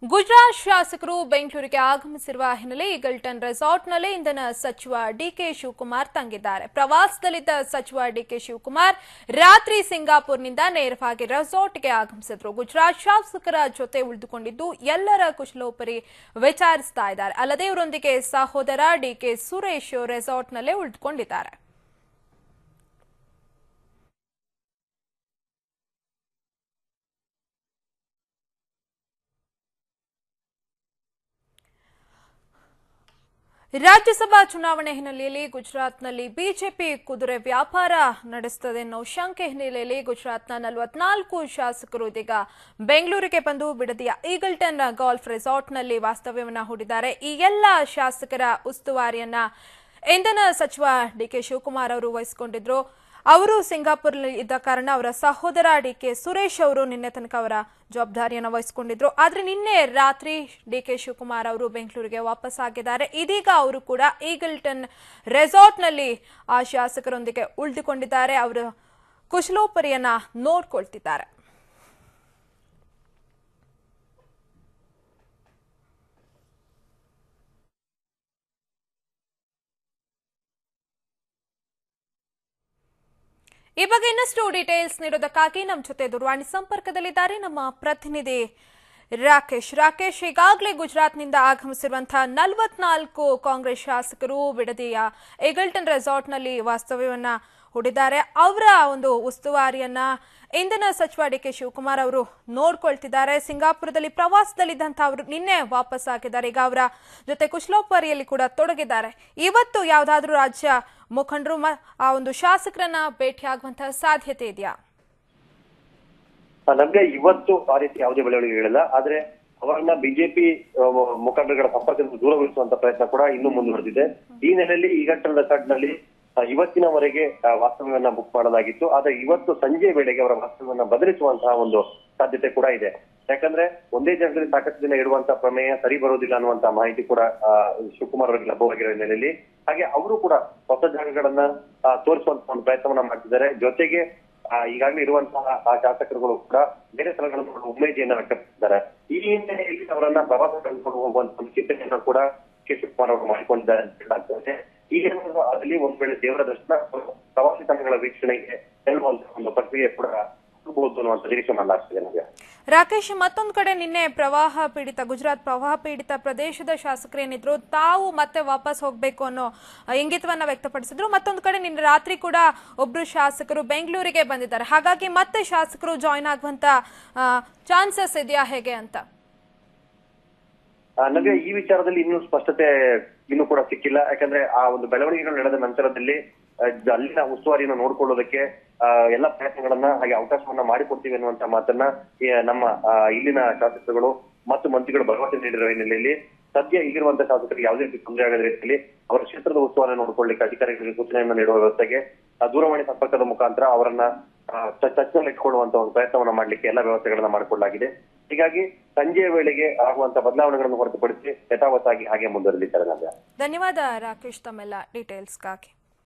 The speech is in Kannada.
ಗುಜರಾತ್ ಶಾಸಕರು ಬೆಂಗಳೂರಿಗೆ ಆಗಮಿಸಿರುವ ಹಿನ್ನೆಲೆ ಈಗಲ್ಟನ್ ರೆಸಾರ್ಟ್ನಲ್ಲಿ ಇಂಧನ ಸಚಿವ ಡಿಕೆ ಶಿವಕುಮಾರ್ ತಂಗಿದ್ದಾರೆ. ಪ್ರವಾಸದಲ್ಲಿದ್ದ ಸಚಿವ ಡಿಕೆ ಶಿವಕುಮಾರ್ ರಾತ್ರಿ ಸಿಂಗಾಪುರ್ನಿಂದ ನೇರವಾಗಿ ರೆಸಾರ್ಟ್ಗೆ ಆಗಮಿಸಿದ್ರು. ಗುಜರಾತ್ ಶಾಸಕರ ಜೊತೆ ಉಳಿದುಕೊಂಡಿದ್ದು ಎಲ್ಲರ ಕುಶಲೋಪರಿ ವಿಚಾರಿಸ್ತಾ ಇದ್ದಾರೆ. ಅಲ್ಲದೆ ಇವರೊಂದಿಗೆ ಸಹೋದರ ಡಿಕೆ ಸುರೇಶ್ ರೆಸಾರ್ಟ್ನಲ್ಲೇ ಉಳಿದುಕೊಂಡಿದ್ದಾರೆ. ರಾಜ್ಯಸಭಾ ಚುನಾವಣೆ ಹಿನ್ನೆಲೆಯಲ್ಲಿ ಗುಜರಾತ್ನಲ್ಲಿ ಬಿಜೆಪಿ ಕುದುರೆ ವ್ಯಾಪಾರ ನಡೆಸುತ್ತದೆ ಅನ್ನೋ ಶಂಕೆ ಹಿನ್ನೆಲೆಯಲ್ಲಿ ಗುಜರಾತ್ನ 44 ಶಾಸಕರು ಇದೀಗ ಬೆಂಗಳೂರಿಗೆ ಬಂದು ಬಿಡದಿಯ ಈಗಲ್ಟನ್ ಗಾಲ್ಫ್ ರೆಸಾರ್ಟ್ನಲ್ಲಿ ವಾಸ್ತವ್ಯವನ್ನ ಹೂಡಿದ್ದಾರೆ. ಈ ಎಲ್ಲ ಶಾಸಕರ ಉಸ್ತುವಾರಿಯನ್ನ ಇಂಧನ ಸಚಿವ ಡಿಕೆ ಶಿವಕುಮಾರ್ ಅವರು ವಹಿಸಿಕೊಂಡಿದ್ರು. ಅವರು ಸಿಂಗಾಪುರ್ನಲ್ಲಿ ಇದ್ದ ಕಾರಣ ಅವರ ಸಹೋದರ ಡಿಕೆ ಸುರೇಶ್ ಅವರು ನಿನ್ನೆ ತನಕ ಅವರ ಜವಾಬ್ದಾರಿಯನ್ನು ವಹಿಸಿಕೊಂಡಿದ್ರು. ಆದರೆ ನಿನ್ನೆ ರಾತ್ರಿ ಡಿಕೆ ಶಿವಕುಮಾರ್ ಅವರು ಬೆಂಗಳೂರಿಗೆ ವಾಪಸ್ ಆಗಿದ್ದಾರೆ. ಇದೀಗ ಅವರು ಕೂಡ ಈಗಲ್ಟನ್ ರೆಸಾರ್ಟ್ನಲ್ಲಿ ಆ ಶಾಸಕರೊಂದಿಗೆ ಉಳಿದುಕೊಂಡಿದ್ದಾರೆ. ಅವರ ಕುಶಲೋಪರಿಯನ್ನ ನೋಡ್ಕೊಳ್ತಿದ್ದಾರೆ. ಈ ಬಗ್ಗೆ ಇನ್ನಷ್ಟು ಡೀಟೇಲ್ಸ್ ನೀಡೋದಕ್ಕಾಗಿ ನಮ್ಮ ಜೊತೆ ದೂರವಾಣಿ ಸಂಪರ್ಕದಲ್ಲಿದ್ದಾರೆ ನಮ್ಮ ಪ್ರತಿನಿಧಿ ರಾಕೇಶ್. ಈಗಾಗಲೇ ಗುಜರಾತ್ನಿಂದ ಆಗಮಿಸಿರುವಂತಹ 44 ಕಾಂಗ್ರೆಸ್ ಶಾಸಕರು ಬಿಡದಿಯ ಈಗಲ್ಟನ್ ರೆಸಾರ್ಟ್ನಲ್ಲಿ ವಾಸ್ತವ್ಯವನ್ನ ಹೂಡಿದ್ದಾರೆ. ಅವರ ಒಂದು ಉಸ್ತುವಾರಿಯನ್ನ ಇಂಧನ ಸಚಿವ ಡಿಕೆ ಶಿವಕುಮಾರ್ ಅವರು ನೋಡ್ಕೊಳ್ತಿದ್ದಾರೆ. ಸಿಂಗಾಪುರದಲ್ಲಿ ಪ್ರವಾಸದಲ್ಲಿದ್ದಂತಹ ಅವರು ನಿನ್ನೆ ವಾಪಸ್ ಆಗಿದ್ದಾರೆ. ಈಗ ಅವರ ಜೊತೆ ಕುಶಲೋಪರಿಯಲ್ಲಿ ಕೂಡ ತೊಡಗಿದ್ದಾರೆ. ಇವತ್ತು ಯಾವುದಾದ್ರೂ ರಾಜ್ಯ ಮುಖಂಡರು ಆ ಒಂದು ಶಾಸಕರನ್ನ ಭೇಟಿಯಾಗುವಂತಹ ಸಾಧ್ಯತೆ ಇದೆಯಾ? ನಮ್ಗೆ ಇವತ್ತು ಆ ರೀತಿ ಯಾವುದೇ ಬೆಳವಣಿಗೆಗಳಿಲ್ಲ. ಆದ್ರೆ ಅವರನ್ನ ಬಿಜೆಪಿ ಮುಖಂಡರುಗಳ ಸಂಪರ್ಕದಿಂದ ದೂರಗೊಳಿಸುವಂತ ಪ್ರಯತ್ನ ಕೂಡ ಇನ್ನೂ ಮುಂದುವರೆದಿದೆ. ಈ ನೆಲೆಯಲ್ಲಿ ಈಗಲ್ಟನ್ ರೆಸಾರ್ಟ್ನಲ್ಲಿ ಇವತ್ತಿನವರೆಗೆ ವಾಸ್ತವ್ಯವನ್ನ ಬುಕ್ ಮಾಡಲಾಗಿತ್ತು. ಆದ್ರೆ ಇವತ್ತು ಸಂಜೆ ವೇಳೆಗೆ ಅವರ ವಾಸ್ತವ್ಯವನ್ನ ಬದಲಿಸುವಂತಹ ಒಂದು ಸಾಧ್ಯತೆ ಕೂಡ ಇದೆ. ಯಾಕಂದ್ರೆ ಒಂದೇ ಜಾಗದಲ್ಲಿ ಸಾಕಷ್ಟು ದಿನ ಇರುವಂತಹ ಪ್ರಮೇಯ ಸರಿ ಬರೋದಿಲ್ಲ ಅನ್ನುವಂತಹ ಮಾಹಿತಿ ಕೂಡ ಶಿವಕುಮಾರ್ ಅವರಿಗೆ ಲಭ್ಯವಾಗಿರೋ ಹಿನ್ನೆಲೆಯಲ್ಲಿ ಹಾಗೆ ಅವರು ಕೂಡ ಹೊಸ ಜಾಗಗಳನ್ನ ತೋರಿಸುವಂತಹ ಒಂದು ಪ್ರಯತ್ನವನ್ನ ಮಾಡ್ತಿದ್ದಾರೆ. ಜೊತೆಗೆ ಈಗಾಗಲೇ ಇರುವಂತಹ ಆ ಶಾಸಕರುಗಳು ಕೂಡ ಬೇರೆ ಸ್ಥಳಗಳನ್ನು ನೋಡುವ ಉಮೇದಿಯನ್ನ ವ್ಯಕ್ತಪಡಿಸಿದ್ದಾರೆ. ಈ ಹಿನ್ನೆಲೆಯಲ್ಲಿ ಅವರನ್ನ ಪ್ರವಾಸ ಕಳೆದುಕೊಂಡು ಹೋಗುವಂತಹ ಒಂದು ಚಿಂತನೆಯನ್ನ ಕೂಡ ಶಿವಕುಮಾರ್ ಅವರು ಮಾಡಿಕೊಂಡಿದ್ದಾರೆ ಅಂತ ಹೇಳಲಾಗ್ತದೆ. ಈ ಅದರಲ್ಲಿ ಒಂದ್ ವೇಳೆ ದೇವರ ದರ್ಶನ ಪ್ರವಾಸಿ ತಾಣಗಳ ವೀಕ್ಷಣೆಗೆ ಹೇಳುವಂತಹ ಒಂದು ಪ್ರಕ್ರಿಯೆ ಕೂಡ ನಿರೀಕ್ಷೆ ಮಾಡಲಾಗ್ತದೆ ನಮಗೆ. ರಾಕೇಶ್, ಮತ್ತೊಂದು ಕಡೆ ನಿನ್ನೆ ಗುಜರಾತ್ ಪ್ರವಾಹ ಪೀಡಿತ ಪ್ರದೇಶದ ಶಾಸಕರೇನಿದ್ರು ತಾವು ಮತ್ತೆ ವಾಪಸ್ ಹೋಗ್ಬೇಕು ಅನ್ನೋ ಇಂಗಿತವನ್ನ ವ್ಯಕ್ತಪಡಿಸಿದ್ರು. ಮತ್ತೊಂದು ಕಡೆ ನಿನ್ನೆ ರಾತ್ರಿ ಕೂಡ ಒಬ್ರು ಶಾಸಕರು ಬೆಂಗಳೂರಿಗೆ ಬಂದಿದ್ದಾರೆ. ಹಾಗಾಗಿ ಮತ್ತೆ ಶಾಸಕರು ಜಾಯಿನ್ ಆಗುವಂತ ಚಾನ್ಸಸ್ ಇದೆಯಾ ಹೇಗೆ ಅಂತ? ನಮಗೆ ಈ ವಿಚಾರದಲ್ಲಿ ಇನ್ನೂ ಸ್ಪಷ್ಟತೆ ಇನ್ನೂ ಕೂಡ ಸಿಕ್ಕಿಲ್ಲ. ಯಾಕಂದ್ರೆ ಆ ಒಂದು ಬೆಳವಣಿಗೆಗಳು ನಡೆದ ನಂತರದಲ್ಲಿ ಅಲ್ಲಿನ ಉಸ್ತುವಾರಿಯನ್ನು ನೋಡ್ಕೊಳ್ಳೋದಕ್ಕೆ ಎಲ್ಲ ಪ್ರಯತ್ನಗಳನ್ನ ಹಾಗೆ ಅವಕಾಶವನ್ನ ಮಾಡಿಕೊಡ್ತೀವಿ ಅನ್ನುವಂತ ಮಾತನ್ನ ನಮ್ಮ ಇಲ್ಲಿನ ಶಾಸಕರುಗಳು ಮತ್ತು ಮಂತ್ರಿಗಳು ಭರವಸೆ ನೀಡಿರುವ ಹಿನ್ನೆಲೆಯಲ್ಲಿ ಸದ್ಯ ಇಲ್ಲಿರುವಂತಹ ಶಾಸಕರಿಗೆ ಯಾವುದೇ ರೀತಿ ತೊಂದರೆ ಆಗದ ರೀತಿಯಲ್ಲಿ ಅವರ ಕ್ಷೇತ್ರದ ಉಸ್ತುವಾರಿ ನೋಡ್ಕೊಳ್ಳಿಕ್ಕೆ ಅಧಿಕಾರಿಗಳಿಗೆ ಸೂಚನೆಯನ್ನ ನೀಡುವ ವ್ಯವಸ್ಥೆಗೆ ದೂರವಾಣಿ ಸಂಪರ್ಕದ ಮುಖಾಂತರ ಅವರನ್ನ ಟಚ್ನಲ್ಲಿ ಇಟ್ಕೊಳ್ಳುವಂತ ಒಂದು ಪ್ರಯತ್ನವನ್ನ ಮಾಡ್ಲಿಕ್ಕೆ ಎಲ್ಲ ವ್ಯವಸ್ಥೆಗಳನ್ನ ಮಾಡಿಕೊಳ್ಳಲಾಗಿದೆ. ಹೀಗಾಗಿ ಸಂಜೆಯ ವೇಳೆಗೆ ಆಗುವಂತ ಬದಲಾವಣೆಗಳನ್ನು ಹೊರತುಪಡಿಸಿ ಯಥಾವತ್ತಾಗಿ ಹಾಗೆ ಮುಂದುವರೆದಿದ್ದಾರೆ. ಧನ್ಯವಾದ ರಾಕೇಶ್ ತಮ್ಮೆಲ್ಲ ಡೀಟೇಲ್ಸ್ಗಾಗಿ.